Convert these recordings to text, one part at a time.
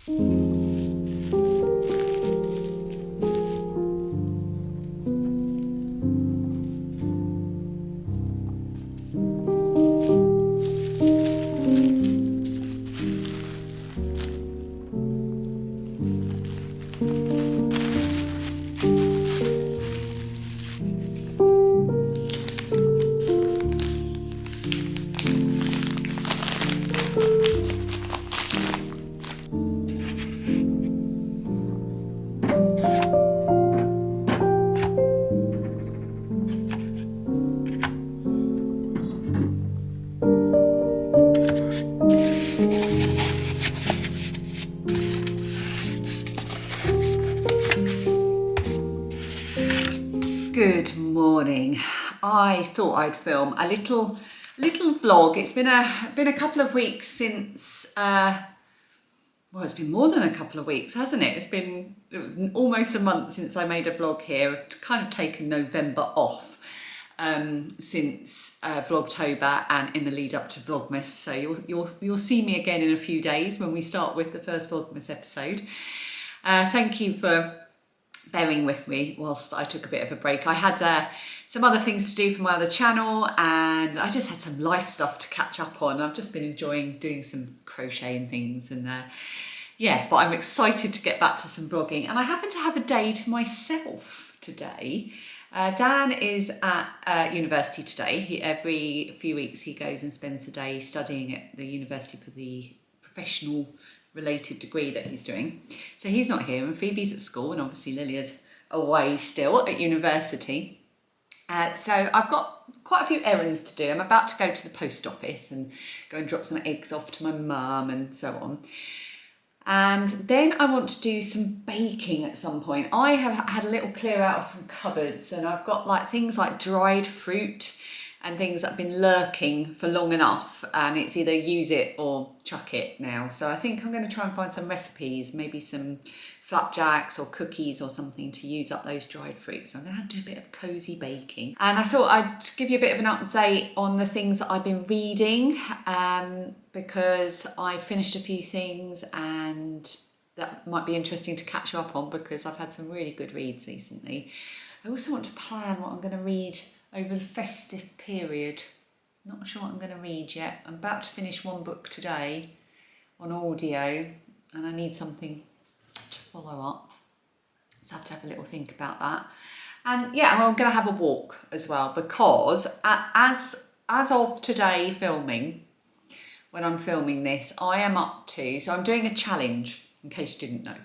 Good morning. I thought I'd film a little vlog. It's been a couple of weeks since well, it's been more than a couple of weeks, hasn't it? It's been almost a month since I made a vlog here. I've kind of taken November off since Vlogtober and in the lead up to Vlogmas. So you'll see me again in a few days when we start with the first Vlogmas episode. Thank you for bearing with me whilst I took a bit of a break. I had some other things to do for my other channel, and I just had some life stuff to catch up on. I've just been enjoying doing some crochet and things, and yeah, but I'm excited to get back to some vlogging. And I happen to have a day to myself today. Dan is at university today. Every few weeks he goes and spends the day studying at the university for the professional related degree that he's doing. So he's not here, and Phoebe's at school, and obviously Lilia's away still at university. So I've got quite a few errands to do. I'm about to go to the post office and go and drop some eggs off to my mum and so on. And then I want to do some baking at some point. I have had a little clear out of some cupboards, and I've got like things like dried fruit and things that have been lurking for long enough, and it's either use it or chuck it now. So I think I'm going to try and find some recipes, maybe some flapjacks or cookies or something to use up those dried fruits. So I'm going to have to do a bit of cozy baking. And I thought I'd give you a bit of an update on the things that I've been reading, because I finished a few things and that might be interesting to catch you up on, because I've had some really good reads recently. I also want to plan what I'm going to read over the festive period. Not sure what I'm going to read yet. I'm about to finish one book today on audio, and I need something to follow up. So I have to have a little think about that. And yeah, I'm going to have a walk as well, because as of today filming, when I'm filming this, I am up to, so I'm doing a challenge, in case you didn't know.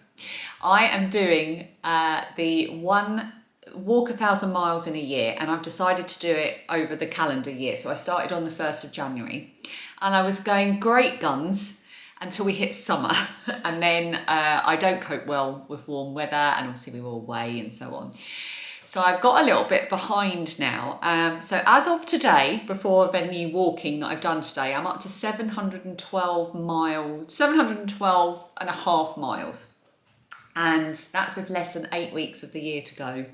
I am doing the one walk 1,000 miles in a year, and I've decided to do it over the calendar year. So I started on the 1st of January, and I was going great guns until we hit summer, and then I don't cope well with warm weather, and obviously we were away and so on. So I've got a little bit behind now. So as of today, before the new walking that I've done today, I'm up to 712 miles, 712 and a half miles. And that's with less than 8 weeks of the year to go.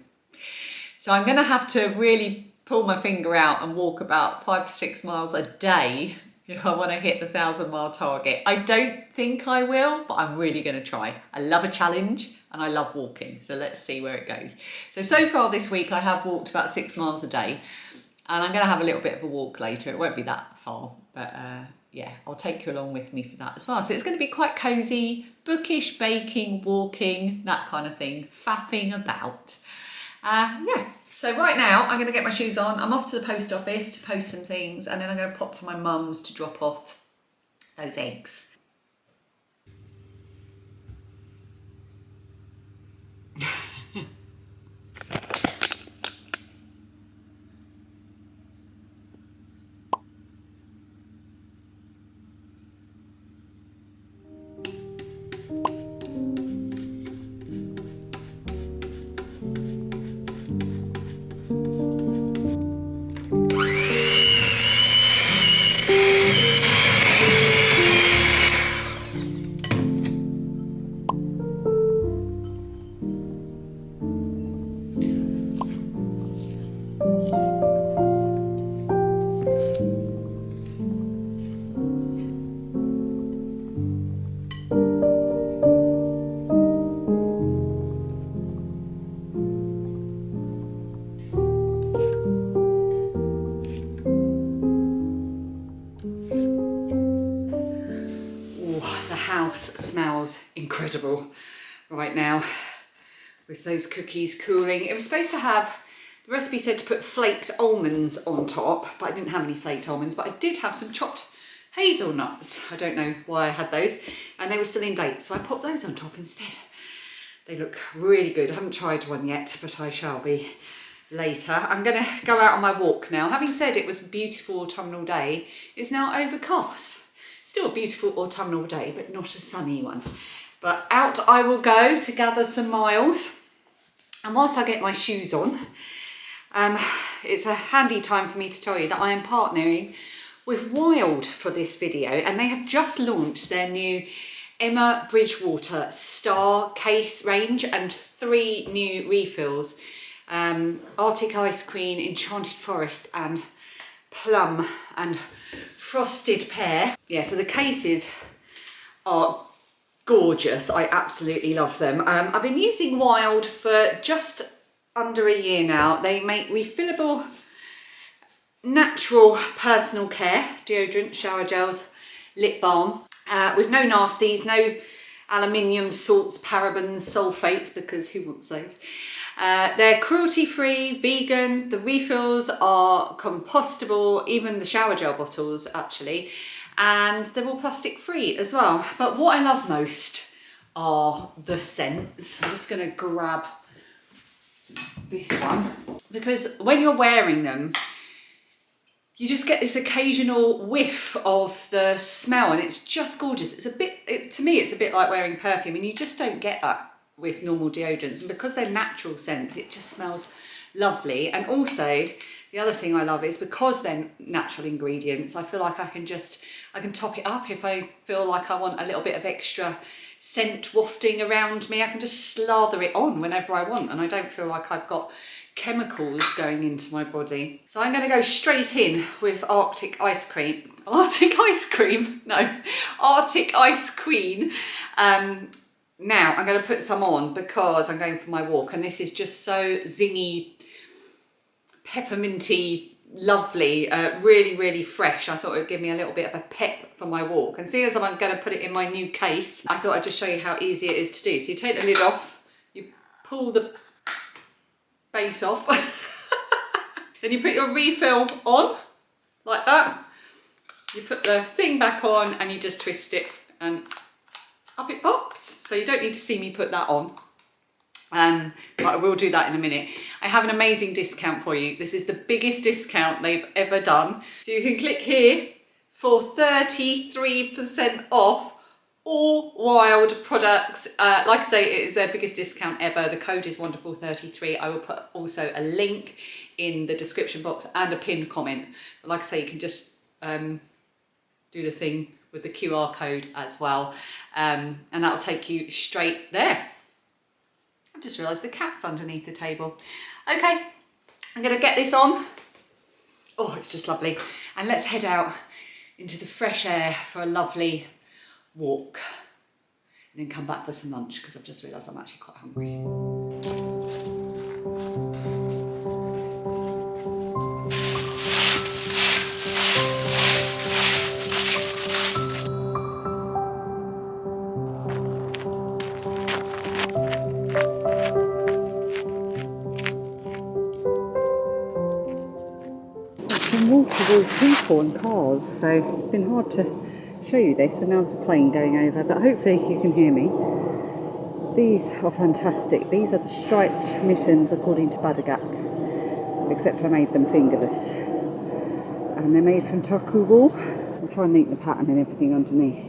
So I'm going to have to really pull my finger out and walk about 5 to 6 miles a day if I want to hit the 1,000-mile target. I don't think I will, but I'm really going to try. I love a challenge and I love walking. So let's see where it goes. So far this week I have walked about 6 miles a day, and I'm going to have a little bit of a walk later. It won't be that far, but yeah, I'll take you along with me for that as well. So it's going to be quite cozy, bookish, baking, walking, that kind of thing, faffing about. Yeah, so right now I'm going to get my shoes on. I'm off to the post office to post some things, and then I'm going to pop to my mum's to drop off those eggs. smells incredible right now with those cookies cooling. It was supposed to have, the recipe said to put flaked almonds on top, but I didn't have any flaked almonds, but I did have some chopped hazelnuts. I don't know why I had those, and they were still in date, so I put those on top instead. They look really good. I haven't tried one yet, but I shall be later. I'm gonna go out on my walk now. Having said it was a beautiful autumnal day, it's now overcast. Still a beautiful autumnal day, but not a sunny one. But out I will go to gather some miles. And whilst I get my shoes on, it's a handy time for me to tell you that I am partnering with Wild for this video, and they have just launched their new Emma Bridgewater Star Case range and 3 new refills. Arctic Ice Cream, Enchanted Forest and Plum and Frosted Pear. Yeah, so the cases are gorgeous. I absolutely love them. I've been using Wild for just under a year now. They make refillable natural personal care, deodorant, shower gels, lip balm, with no nasties, no aluminium, salts, parabens, sulfates, because who wants those? They're cruelty-free, vegan, the refills are compostable, even the shower gel bottles actually, and they're all plastic free as well. But what I love most are the scents. I'm just gonna grab this one, because when you're wearing them, you just get this occasional whiff of the smell, and it's just gorgeous. It's a bit, to me, it's a bit like wearing perfume, and you just don't get that with normal deodorants. And because they're natural scents, it just smells lovely. And also, the other thing I love is because they're natural ingredients, I feel like I can top it up if I feel like I want a little bit of extra scent wafting around me. I can just slather it on whenever I want, and I don't feel like I've got chemicals going into my body. So I'm going to go straight in with Arctic Ice Cream. Arctic Ice Cream? No, Arctic Ice Queen. Now I'm going to put some on because I'm going for my walk, and this is just so zingy, pepperminty, lovely, really, really fresh. I thought it would give me a little bit of a pep for my walk. And seeing as I'm going to put it in my new case, I thought I'd just show you how easy it is to do. So you take the lid off, you pull the base off, then you put your refill on, like that. You put the thing back on and you just twist it and up it pops. So you don't need to see me put that on. But I will do that in a minute. I have an amazing discount for you. This is the biggest discount they've ever done. So you can click here for 33% off all Wild products. Like I say, it is their biggest discount ever. The code is wonderful33. I will put also a link in the description box and a pinned comment. But like I say, you can just do the thing with the QR code as well, and that will take you straight there. I've just realised the cat's underneath the table. Okay, I'm going to get this on. Oh, it's just lovely. And let's head out into the fresh air for a lovely walk, and then come back for some lunch, because I've just realised I'm actually quite hungry. Multiple people and cars, so it's been hard to show you this, and now there's a plane going over, but hopefully you can hear me. These are fantastic. These are the striped mittens according to Badagak, except I made them fingerless, and they're made from taku wool. I'll try and make the pattern and everything underneath.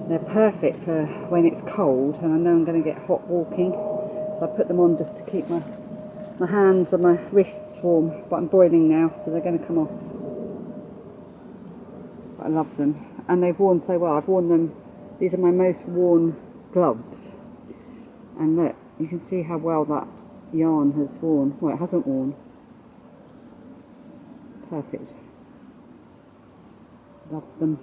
They're perfect for when it's cold and I know I'm going to get hot walking, so I put them on just to keep my hands and my wrists warm, but I'm boiling now, so they're going to come off. But I love them, and they've worn so well. I've worn them, these are my most worn gloves, and look, you can see how well that yarn has worn. Well, it hasn't worn. Perfect. Love them.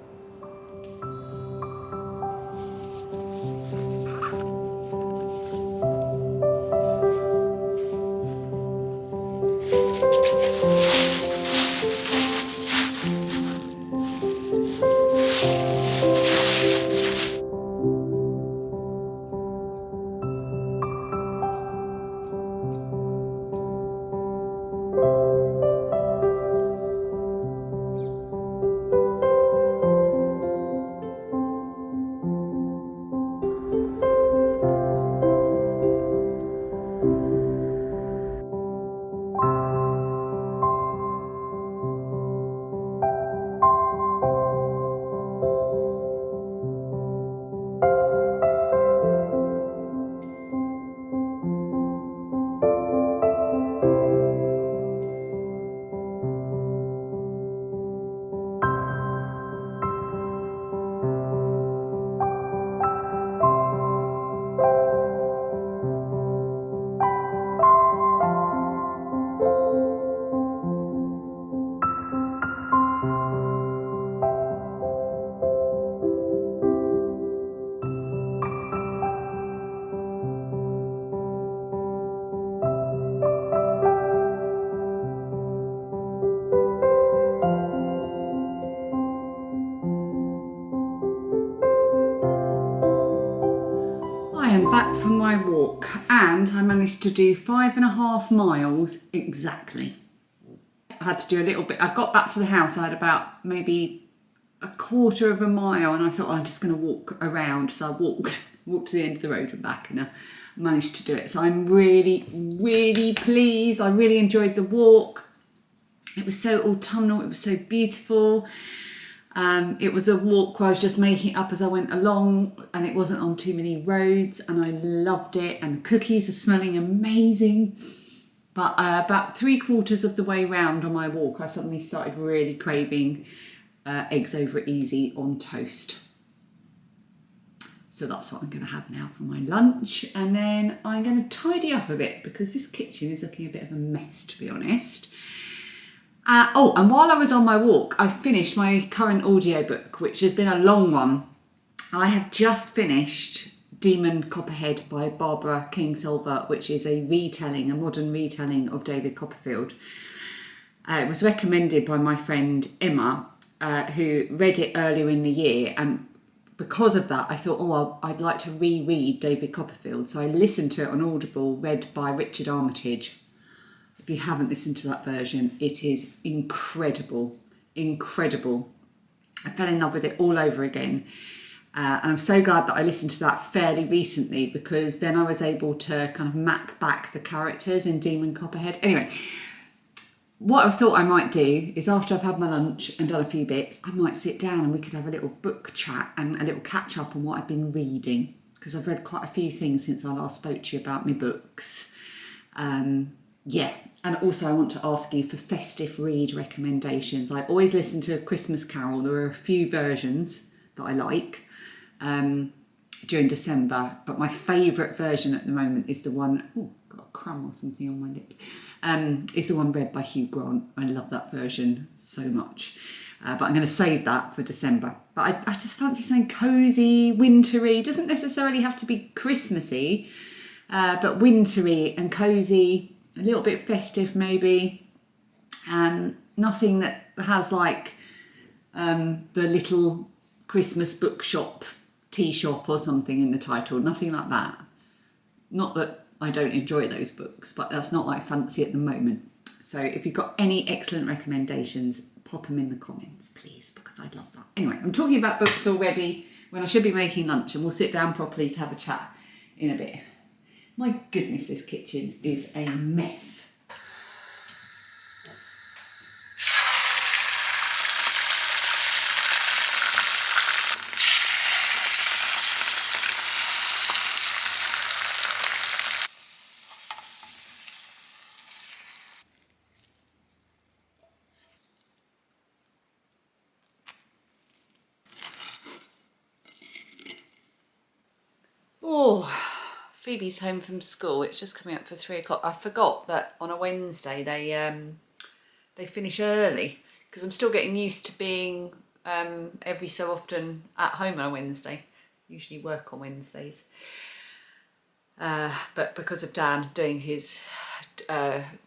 am back from my walk and I managed to do 5.5 miles exactly. I had to do a little bit. I got back to the house, I had about maybe a quarter of a mile and I thought, I'm just going to walk around. So I walked to the end of the road and back, and I managed to do it. So I'm really, really pleased. I really enjoyed the walk. It was so autumnal, it was so beautiful. It was a walk where I was just making it up as I went along, and it wasn't on too many roads, and I loved it. And the cookies are smelling amazing. But about 3/4 of the way round on my walk, I suddenly started really craving eggs over easy on toast. So that's what I'm going to have now for my lunch. And then I'm going to tidy up a bit because this kitchen is looking a bit of a mess, to be honest. And while I was on my walk, I finished my current audiobook, which has been a long one. I have just finished Demon Copperhead by Barbara Kingsolver, which is a modern retelling of David Copperfield. It was recommended by my friend Emma, who read it earlier in the year, and because of that I thought, I'd like to reread David Copperfield. So I listened to it on Audible, read by Richard Armitage. If you haven't listened to that version, it is incredible, incredible. I fell in love with it all over again. And I'm so glad that I listened to that fairly recently, because then I was able to kind of map back the characters in Demon Copperhead. Anyway, what I thought I might do is, after I've had my lunch and done a few bits, I might sit down and we could have a little book chat and a little catch up on what I've been reading, because I've read quite a few things since I last spoke to you about my books. And also I want to ask you for festive read recommendations. I always listen to A Christmas Carol. There are a few versions that I like during December, but my favourite version at the moment is the one, got a crumb or something on my lip, is the one read by Hugh Grant. I love that version so much. But I'm going to save that for December. But I just fancy something cosy, wintry. It doesn't necessarily have to be Christmassy, but wintry and cosy. A little bit festive maybe. Nothing that has like the little Christmas bookshop, tea shop or something in the title. Nothing like that. Not that I don't enjoy those books, but that's not what I fancy at the moment. So if you've got any excellent recommendations, pop them in the comments, please, because I'd love that. Anyway, I'm talking about books already when I should be making lunch, and we'll sit down properly to have a chat in a bit. My goodness, this kitchen is a mess. Oh, Phoebe's home from school. It's just coming up for 3 o'clock. I forgot that on a Wednesday they finish early, because I'm still getting used to being every so often at home on a Wednesday. Usually work on Wednesdays. But because of Dan doing his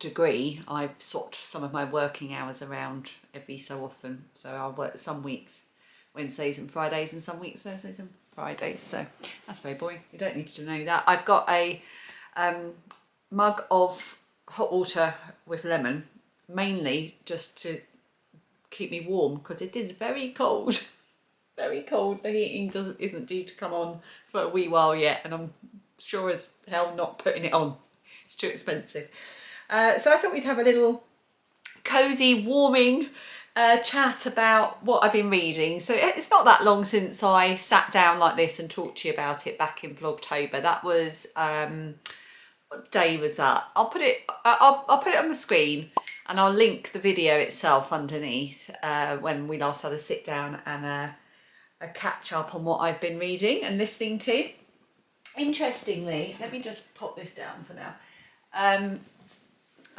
degree, I've swapped some of my working hours around every so often. So I'll work some weeks Wednesdays and Fridays, and some weeks Thursdays and Fridays. So that's very boring. You don't need to know that. I've got a mug of hot water with lemon, mainly just to keep me warm, because it is very cold. Very cold. The heating isn't due to come on for a wee while yet, and I'm sure as hell not putting it on. It's too expensive. So I thought we'd have a little cosy, warming chat about what I've been reading. So it's not that long since I sat down like this and talked to you about it back in Vlogtober. That was what day was that? I'll put it on the screen, and I'll link the video itself underneath when we last had a sit down and a catch up on what I've been reading and listening to. Interestingly, let me just pop this down for now.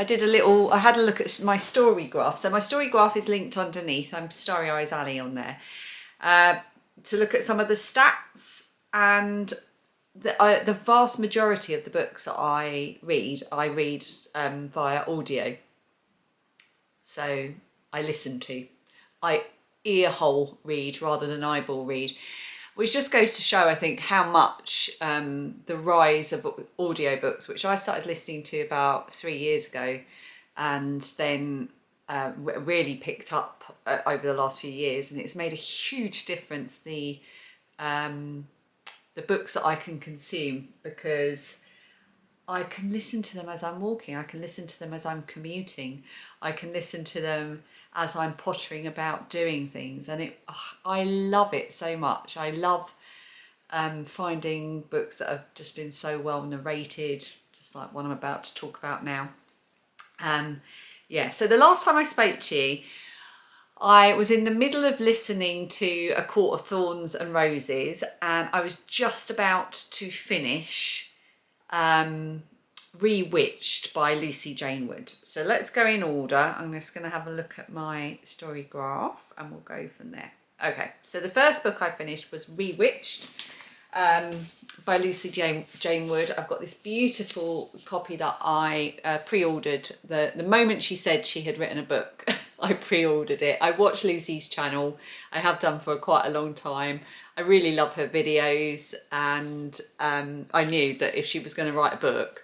I had a look at my story graph. So my story graph is linked underneath. I'm Starry Eyes Alley on there. To look at some of the stats, and the vast majority of the books that I read via audio. So I listen to. I earhole read rather than eyeball read, which just goes to show, I think, how much the rise of audiobooks, which I started listening to about 3 years ago, and then really picked up over the last few years, and it's made a huge difference, the books that I can consume, because I can listen to them as I'm walking, I can listen to them as I'm commuting, I can listen to them as I'm pottering about doing things, and I love it so much. I love finding books that have just been so well narrated, just like one I'm about to talk about now. Yeah, so the last time I spoke to you, I was in the middle of listening to A Court of Thorns and Roses, and I was just about to finish Rewitched by Lucy Jane Wood. So let's go in order. I'm just going to have a look at my story graph and we'll go from there. Okay, so the first book I finished was Rewitched by Lucy Jane Wood. I've got this beautiful copy that I pre-ordered. The moment she said she had written a book, I pre-ordered it. I watch Lucy's channel. I have done for quite a long time. I really love her videos, and I knew that if she was going to write a book,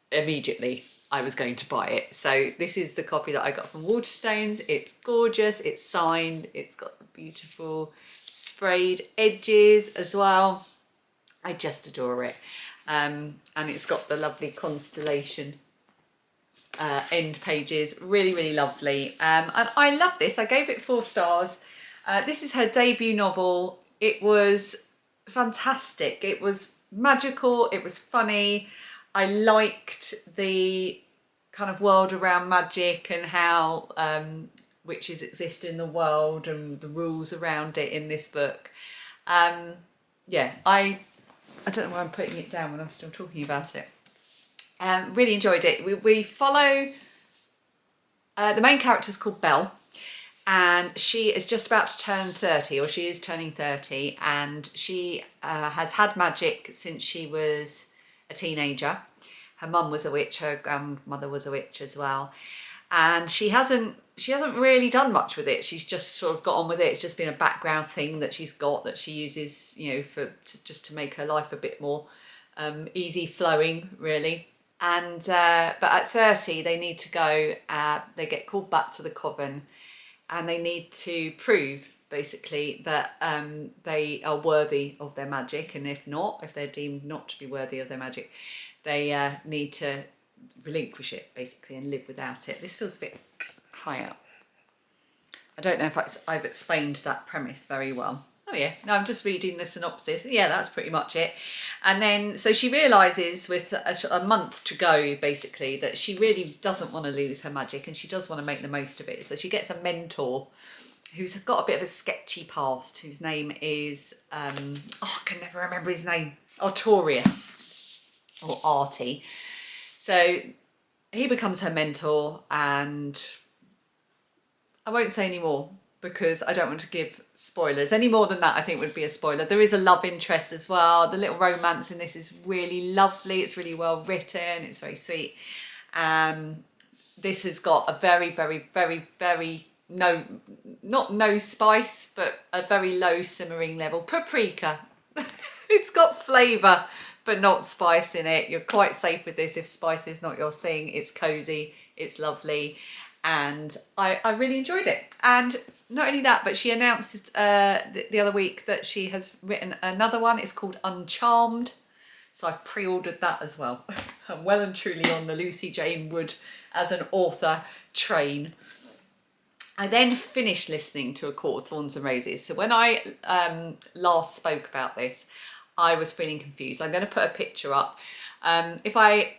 immediately I was going to buy it. So this is the copy that I got from Waterstones. It's gorgeous, it's signed, it's got the beautiful sprayed edges as well. I just adore it. And it's got the lovely constellation end pages, really, really lovely. And I love this. I gave it 4 stars. This is her debut novel. It was fantastic. It was magical. It was funny. I liked the kind of world around magic and how witches exist in the world and the rules around it in this book. Yeah, I don't know why I'm putting it down when I'm still talking about it. Really enjoyed it. We follow the main character is called Belle, and she is just about to turn 30, or she is turning 30, and she has had magic since she was a teenager. Her mum was a witch, her grandmother was a witch as well, and she hasn't really done much with it. She's just sort of got on with it. It's just been a background thing that she's got, that she uses, you know, just to make her life a bit more easy flowing, really. And but at 30 they need to go, they get called back to the coven, and they need to prove basically that they are worthy of their magic, and if they're deemed not to be worthy of their magic, they need to relinquish it basically and live without it. This feels a bit high up. I don't know if I've explained that premise very well. Oh yeah, no, I'm just reading the synopsis. Yeah, that's pretty much it. And then, so she realises with a month to go, basically, that she really doesn't want to lose her magic, and she does want to make the most of it. So she gets a mentor who's got a bit of a sketchy past. His name is, I can never remember his name. Artorius, or Artie. So he becomes her mentor, and I won't say any more because I don't want to give spoilers. Any more than that, I think, would be a spoiler. There is a love interest as well. The little romance in this is really lovely. It's really well written. It's very sweet. This has got a very, very, very, very not no spice, but a very low simmering level. Paprika. It's got flavour, but not spice in it. You're quite safe with this if spice is not your thing. It's cosy. It's lovely. And I really enjoyed it. And not only that, but she announced the other week that she has written another one. It's called Uncharmed. So I pre-ordered that as well. I'm well and truly on the Lucy Jane Wood as an author train. I then finished listening to A Court of Thorns and Roses. So when I last spoke about this, I was feeling confused. I'm going to put a picture up. I'm going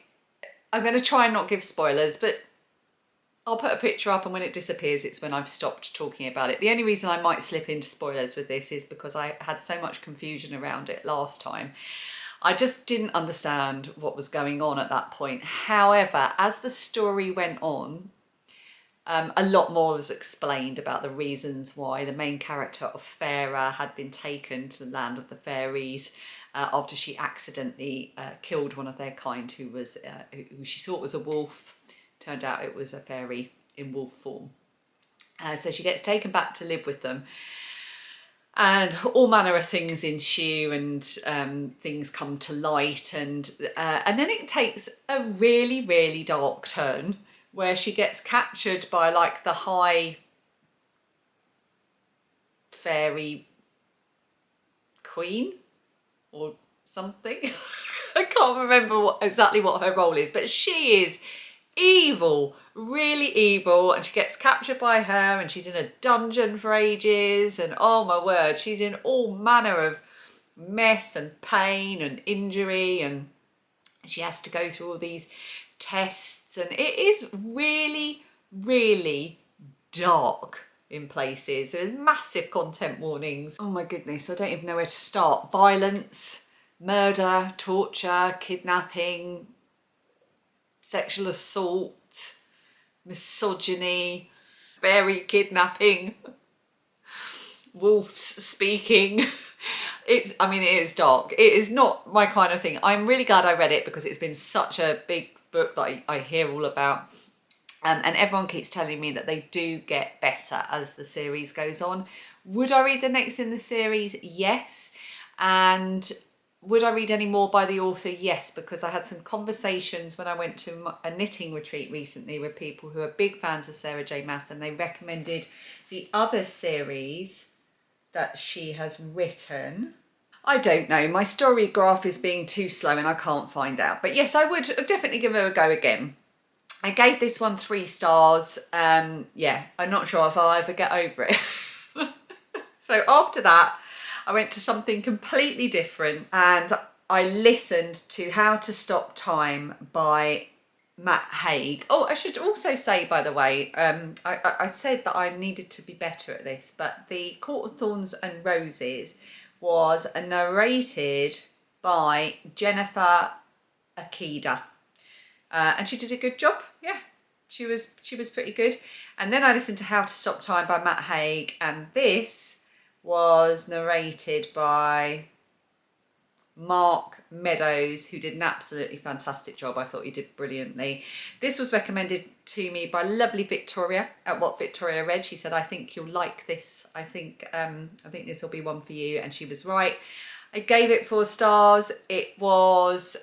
to try and not give spoilers, but I'll put a picture up, and when it disappears, it's when I've stopped talking about it. The only reason I might slip into spoilers with this is because I had so much confusion around it last time. I just didn't understand what was going on at that point. However, as the story went on, a lot more was explained about the reasons why the main character of Farah had been taken to the land of the fairies after she accidentally killed one of their kind who she thought was a wolf. Turned out it was a fairy in wolf form. So she gets taken back to live with them. and all manner of things ensue, and things come to light, and then it takes a really, really dark turn where she gets captured by like the high fairy queen or something. I can't remember exactly what her role is, but she is evil, really evil, and she gets captured by her, and she's in a dungeon for ages, and oh my word, she's in all manner of mess and pain and injury, and she has to go through all these tests, and it is really, really dark in places. There's massive content warnings. Oh my goodness, I don't even know where to start. Violence, murder, torture, kidnapping, sexual assault, misogyny, fairy kidnapping, wolves speaking. It is dark. It is not my kind of thing. I'm really glad I read it because it's been such a big book that I hear all about. And everyone keeps telling me that they do get better as the series goes on. Would I read the next in the series? Yes. And would I read any more by the author? Yes, because I had some conversations when I went to a knitting retreat recently with people who are big fans of Sarah J Maas, and they recommended the other series that she has written. I don't know, my story graph is being too slow and I can't find out. But yes, I would definitely give her a go again. I gave this one 3 stars. Yeah, I'm not sure if I'll ever get over it. So after that, I went to something completely different, and I listened to How to Stop Time by Matt Haig. Oh, I should also say, by the way, I said that I needed to be better at this, but the Court of Thorns and Roses was narrated by Jennifer Akida. And she did a good job. Yeah, she was pretty good. And then I listened to How to Stop Time by Matt Haig, and this was narrated by Mark Meadows, who did an absolutely fantastic job. I thought he did brilliantly. This was recommended to me by lovely Victoria at What Victoria Read. She said, I think you'll like this. I think this will be one for you. And she was right. I gave it 4 stars. It was,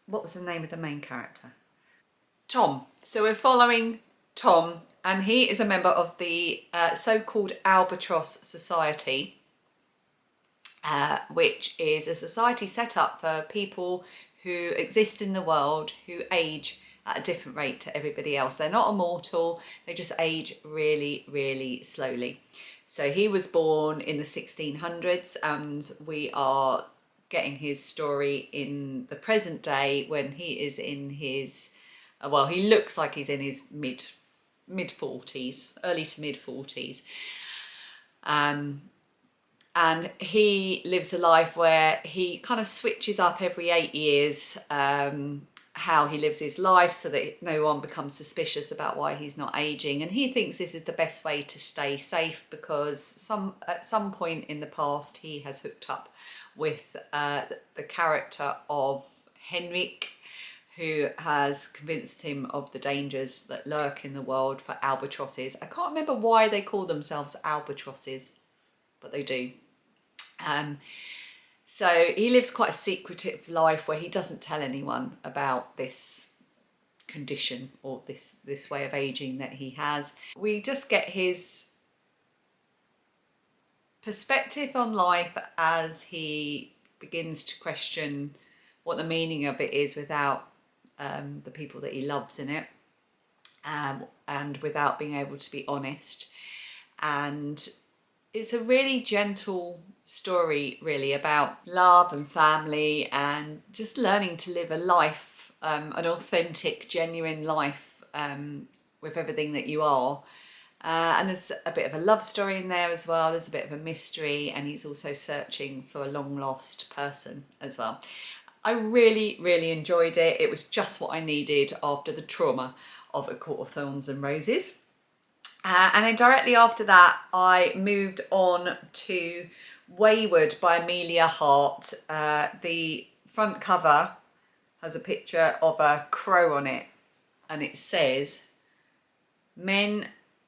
what was the name of the main character? Tom. So we're following Tom, and he is a member of the so-called Albatross Society, which is a society set up for people who exist in the world who age at a different rate to everybody else. They're not immortal, they just age really, really slowly. So he was born in the 1600s, and we are getting his story in the present day when he is in his, well, he looks like he's in his mid 40s, early to mid 40s. And he lives a life where he kind of switches up every 8 years how he lives his life so that no one becomes suspicious about why he's not aging. And he thinks this is the best way to stay safe because at some point in the past he has hooked up with the character of Henrik, who has convinced him of the dangers that lurk in the world for albatrosses. I can't remember why they call themselves albatrosses, but they do. So he lives quite a secretive life where he doesn't tell anyone about this condition or this way of aging that he has. We just get his perspective on life as he begins to question what the meaning of it is without the people that he loves in it, and without being able to be honest. And it's a really gentle story, really, about love and family and just learning to live a life, an authentic, genuine life with everything that you are. And there's a bit of a love story in there as well. There's a bit of a mystery, and he's also searching for a long lost person as well. I really, really enjoyed it. It was just what I needed after the trauma of A Court of Thorns and Roses. And then directly after that, I moved on to Wayward by Amelia Hart. The front cover has a picture of a crow on it, and it says, men,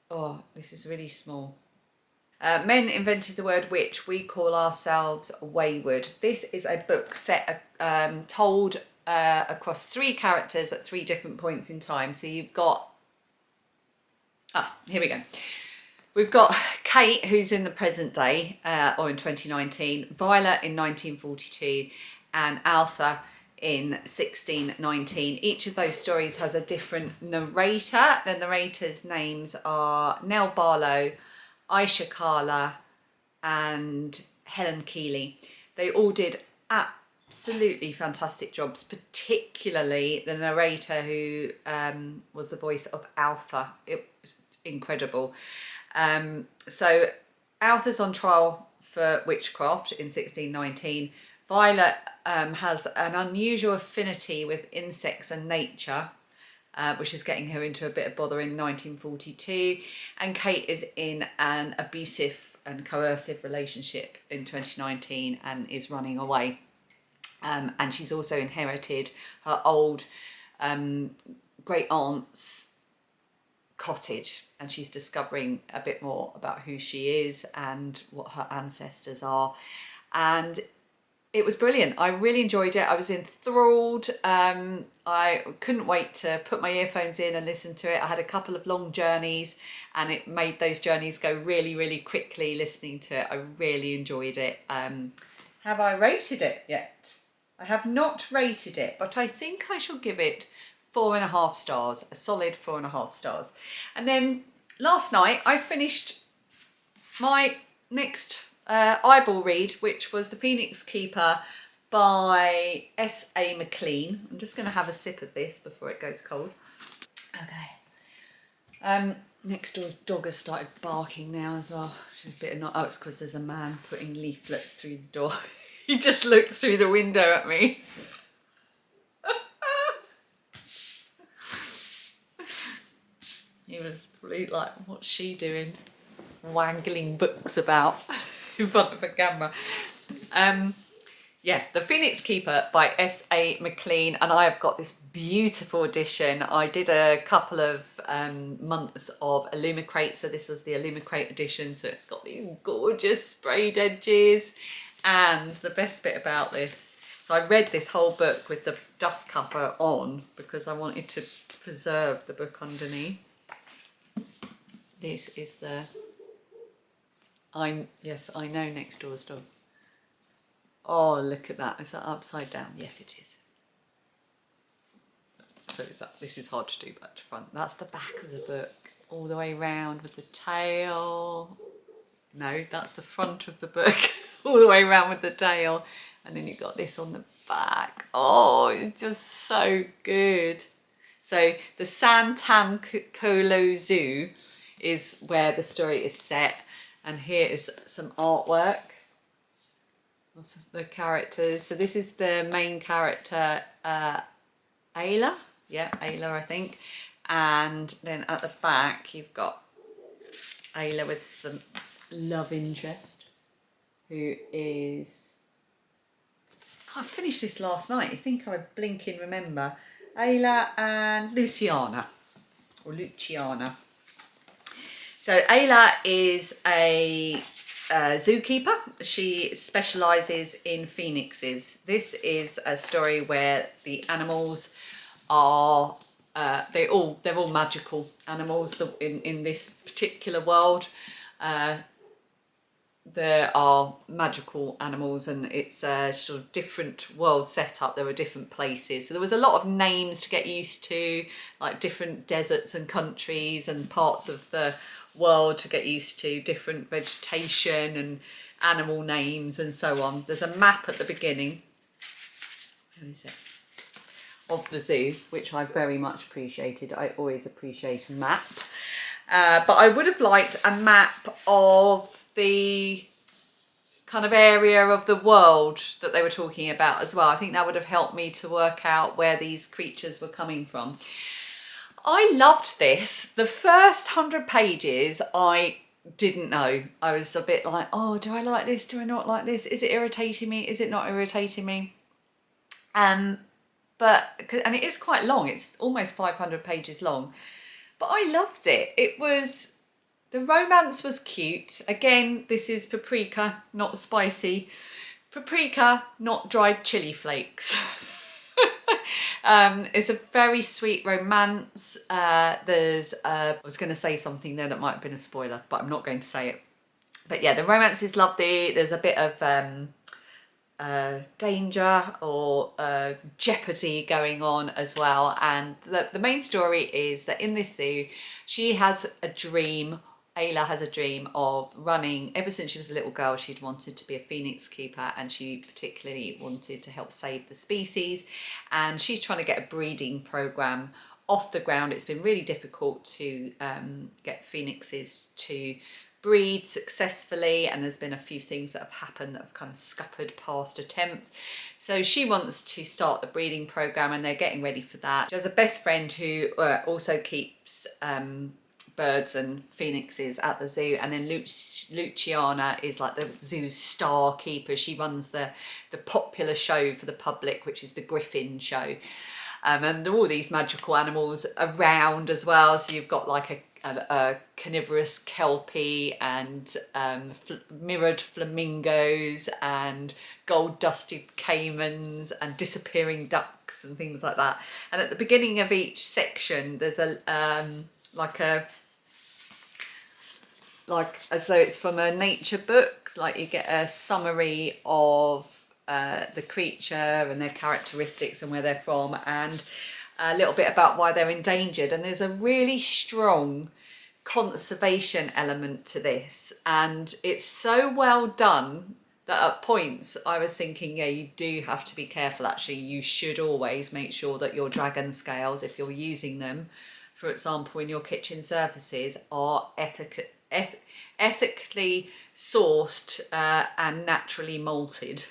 oh, this is really small. Men invented the word witch, we call ourselves wayward. This is a book told across 3 characters at 3 different points in time. So you've got, here we go. We've got Kate, who's in the present day, or in 2019, Violet in 1942, and Arthur in 1619. Each of those stories has a different narrator. The narrators' names are Nell Barlow, Aisha Carla, and Helen Keeley. They all did absolutely fantastic jobs, particularly the narrator who was the voice of Arthur. It was incredible. So Arthur's on trial for witchcraft in 1619. Violet has an unusual affinity with insects and nature, which is getting her into a bit of bother in 1942. And Kate is in an abusive and coercive relationship in 2019 and is running away. And she's also inherited her old great aunt's cottage, and she's discovering a bit more about who she is and what her ancestors are. And it was brilliant. I really enjoyed it. I was enthralled. I couldn't wait to put my earphones in and listen to it. I had a couple of long journeys and it made those journeys go really, really quickly listening to it. I really enjoyed it. Have I rated it yet? I have not rated it, but I think I shall give it 4.5 stars, a solid 4.5 stars. And then last night I finished my next eyeball read, which was The Phoenix Keeper by S.A. McLean. I'm just going to have a sip of this before it goes cold. Okay. Next door's dog has started barking now as well. She's a bit annoyed. Oh, it's because there's a man putting leaflets through the door. He just looked through the window at me. He was probably like, what's she doing? Wangling books about in front of a camera. Yeah, The Phoenix Keeper by S.A. McLean, and I have got this beautiful edition. I did a couple of months of Illumicrate, so this was the Illumicrate edition, so it's got these gorgeous sprayed edges. And the best bit about this, so I read this whole book with the dust cover on because I wanted to preserve the book underneath. This is the yes, I know next door's dog. Oh, look at that. Is that upside down? Yes, it is. So this is hard to do back to front. That's the back of the book, all the way round with the tail. No, that's the front of the book, all the way around with the tail. And then you've got this on the back. Oh, it's just so good. So the Santam Kolo Zoo is where the story is set. And here is some artwork of the characters. So this is the main character, Ayla. Yeah, Ayla, I think. And then at the back, you've got Ayla with some love interest, who is... I finished this last night. You think I would blink and remember. Ayla and Luciana, or Luciana. So Ayla is a zookeeper. She specialises in phoenixes. This is a story where the animals are they're all magical animals. In this particular world, there are magical animals, and it's a sort of different world setup. There are different places, so there was a lot of names to get used to, like different deserts and countries and parts of the world to get used to, different vegetation and animal names and so on. There's a map at the beginning. Who is it? Of the zoo, which I very much appreciated. I always appreciate a map. But I would have liked a map of the kind of area of the world that they were talking about as well. I think that would have helped me to work out where these creatures were coming from. I loved this. The first 100 pages I didn't know. I was a bit like, oh, do I like this? Do I not like this? Is it irritating me? Is it not irritating me? And it is quite long. It's almost 500 pages long. But I loved it. The romance was cute. Again, this is paprika, not spicy. Paprika, not dried chili flakes. It's a very sweet romance. I was going to say something there that might have been a spoiler, but I'm not going to say it. But yeah, the romance is lovely. There's a bit of danger or jeopardy going on as well. And the main story is that in this zoo, she has a dream. Ayla has a dream of running. Ever since she was a little girl, she'd wanted to be a phoenix keeper, and she particularly wanted to help save the species. And she's trying to get a breeding program off the ground. It's been really difficult to get phoenixes to breed successfully, and there's been a few things that have happened that have kind of scuppered past attempts. So she wants to start the breeding program, and they're getting ready for that. She has a best friend who also keeps birds and phoenixes at the zoo, and then Luciana is like the zoo's star keeper. She runs the popular show for the public, which is the Griffin show, and all these magical animals around as well. So you've got like a carnivorous kelpie and mirrored flamingos and gold-dusted caimans and disappearing ducks and things like that. And at the beginning of each section, there's like as though it's from a nature book, like you get a summary of the creature and their characteristics and where they're from, and a little bit about why they're endangered. And there's a really strong conservation element to this, and it's so well done that at points I was thinking, yeah, you do have to be careful. Actually, you should always make sure that your dragon scales, if you're using them, for example, in your kitchen surfaces, are ethically sourced and naturally malted.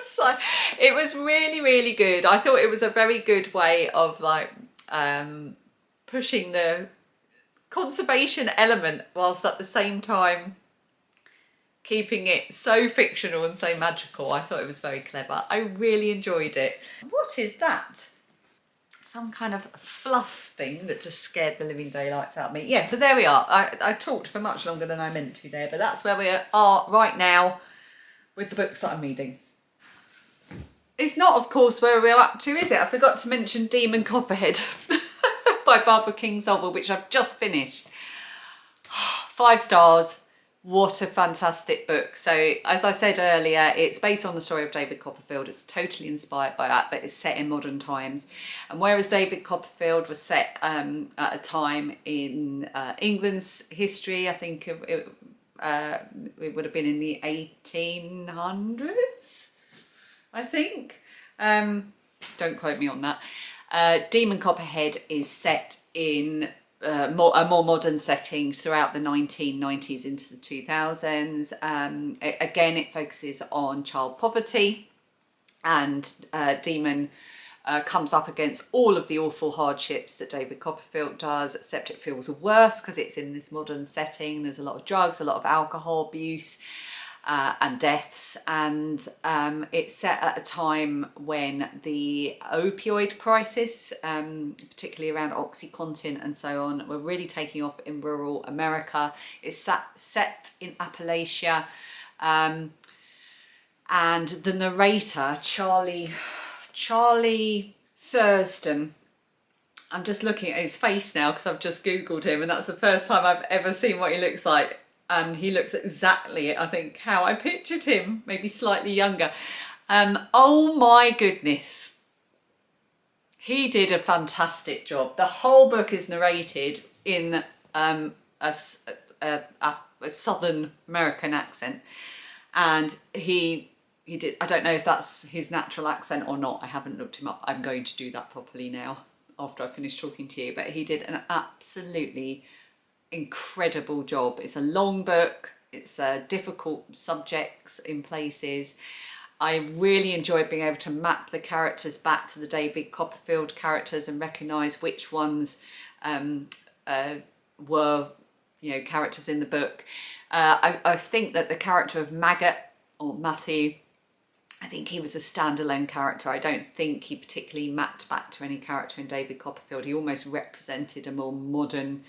So it was really, really good. I thought it was a very good way of like pushing the conservation element whilst at the same time keeping it so fictional and so magical. I thought it was very clever. I really enjoyed it. What is that? Some kind of fluff thing that just scared the living daylights out of me. Yeah, so there we are. I talked for much longer than I meant to there, but that's where we are right now with the books that I'm reading. It's not, of course, where we're up to, is it? I forgot to mention Demon Copperhead by Barbara Kingsolver, which I've just finished. 5 stars. What a fantastic book. So, as I said earlier, it's based on the story of David Copperfield. It's totally inspired by that, but it's set in modern times. And whereas David Copperfield was set at a time in England's history, I think it would have been in the 1800s, I think. Don't quote me on that. Demon Copperhead is set in a more modern setting throughout the 1990s into the 2000s. Again, it focuses on child poverty, and Demon comes up against all of the awful hardships that David Copperfield does, except it feels worse because it's in this modern setting. There's a lot of drugs, a lot of alcohol abuse, and deaths, and it's set at a time when the opioid crisis, particularly around OxyContin and so on, were really taking off in rural America. It's set in Appalachia, and the narrator, Charlie Thurston, I'm just looking at his face now because I've just Googled him, and that's the first time I've ever seen what he looks like. And he looks exactly, I think, how I pictured him, maybe slightly younger. Oh my goodness. He did a fantastic job. The whole book is narrated in a Southern American accent. And he did, I don't know if that's his natural accent or not. I haven't looked him up. I'm going to do that properly now after I finish talking to you. But he did an absolutely incredible job. It's a long book, it's difficult subjects in places. I really enjoyed being able to map the characters back to the David Copperfield characters and recognise which ones were, you know, characters in the book. I think that the character of Maggot, or Matthew, I think he was a standalone character. I don't think he particularly mapped back to any character in David Copperfield. He almost represented a more modern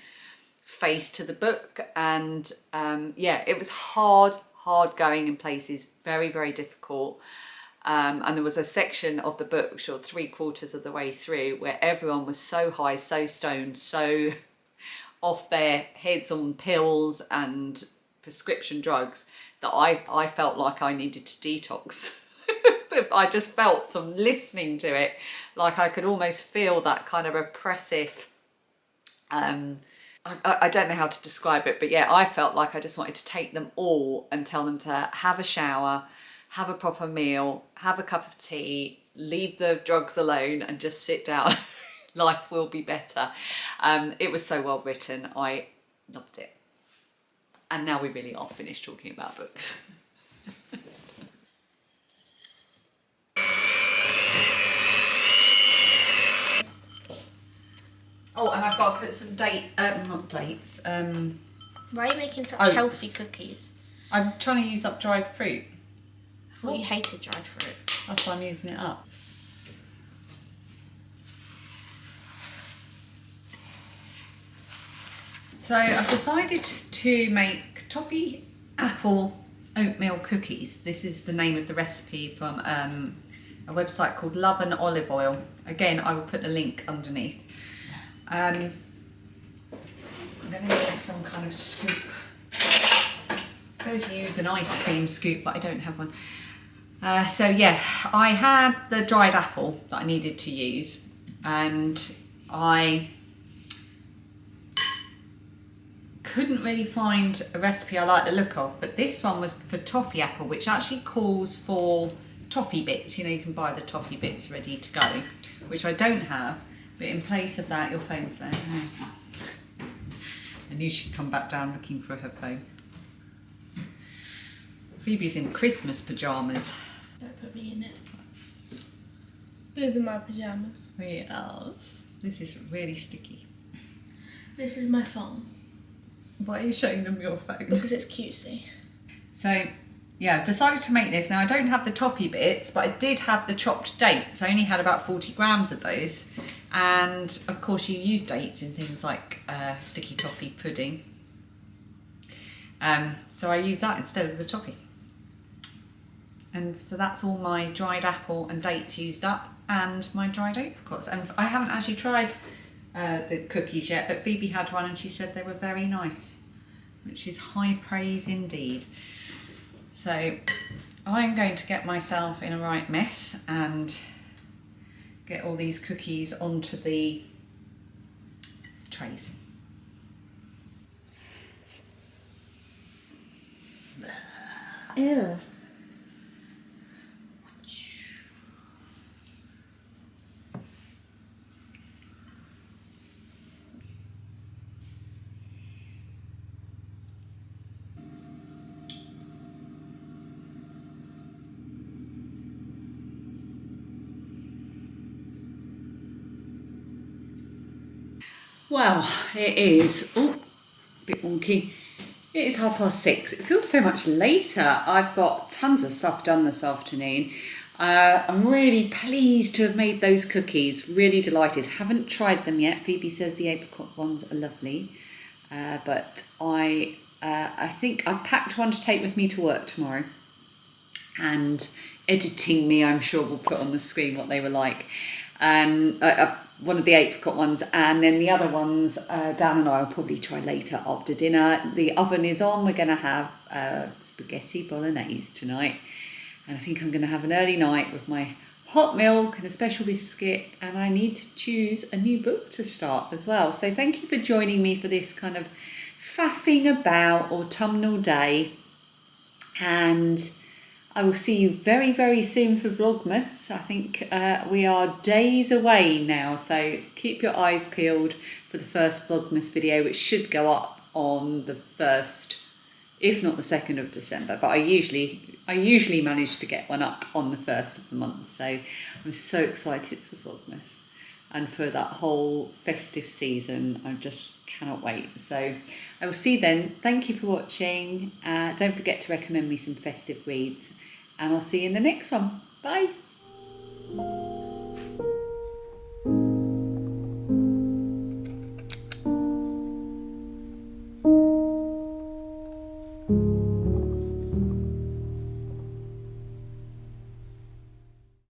face to the book, and yeah, it was hard going in places, very difficult. And there was a section of the book, sure, 3/4 of the way through, where everyone was so high, so stoned, so off their heads on pills and prescription drugs that I felt like I needed to detox. I just felt from listening to it, like I could almost feel that kind of oppressive, I don't know how to describe it, but yeah, I felt like I just wanted to take them all and tell them to have a shower, have a proper meal, have a cup of tea, leave the drugs alone and just sit down. Life will be better. It was so well written. I loved it. And now we really are finished talking about books. Oh, and I've got to put some not dates. Why are you making such Oats. healthy cookies? I'm trying to use up dried fruit. I thought you hated dried fruit. That's why I'm using it up. So I've decided to make toffee apple oatmeal cookies. This is the name of the recipe from a website called Love and Olive Oil. Again, I will put the link underneath. I'm going to get some kind of scoop. It says use an ice cream scoop, but I don't have one. So yeah, I had the dried apple that I needed to use, and I couldn't really find a recipe I like the look of, but this one was for toffee apple, which actually calls for toffee bits. You know, you can buy the toffee bits ready to go, which I don't have. But in place of that, your phone's there. I knew she'd come back down looking for her phone. Phoebe's in Christmas pyjamas. Don't put me in it. These are my pyjamas. Yes. This is really sticky. This is my phone. Why are you showing them your phone? Because it's cutesy. So, yeah, decided to make this. Now, I don't have the toffee bits, but I did have the chopped dates. I only had about 40 grams of those. And, of course, you use dates in things like sticky toffee pudding. So I use that instead of the toffee. And so that's all my dried apple and dates used up, and my dried apricots. And I haven't actually tried the cookies yet, but Phoebe had one and she said they were very nice, which is high praise indeed. So I'm going to get myself in a right mess and get all these cookies onto the trays. Ew. Well, it is, a bit wonky. It is 6:30. It feels so much later. I've got tons of stuff done this afternoon. I'm really pleased to have made those cookies, really delighted. Haven't tried them yet. Phoebe says the apricot ones are lovely, but I think I've packed one to take with me to work tomorrow, and editing me, I'm sure, will put on the screen what they were like. One of the apricot ones, and then the other ones Dan and I will probably try later after dinner. The oven is on. We're going to have spaghetti bolognese tonight, and I think I'm going to have an early night with my hot milk and a special biscuit, and I need to choose a new book to start as well. So thank you for joining me for this kind of faffing about autumnal day, and I will see you very, very soon for Vlogmas. I think we are days away now, so keep your eyes peeled for the first Vlogmas video, which should go up on the 1st, if not the 2nd of December. But I usually manage to get one up on the 1st of the month, so I'm so excited for Vlogmas and for that whole festive season. I just cannot wait. So I will see you then. Thank you for watching. Don't forget to recommend me some festive reads, and I'll see you in the next one. Bye.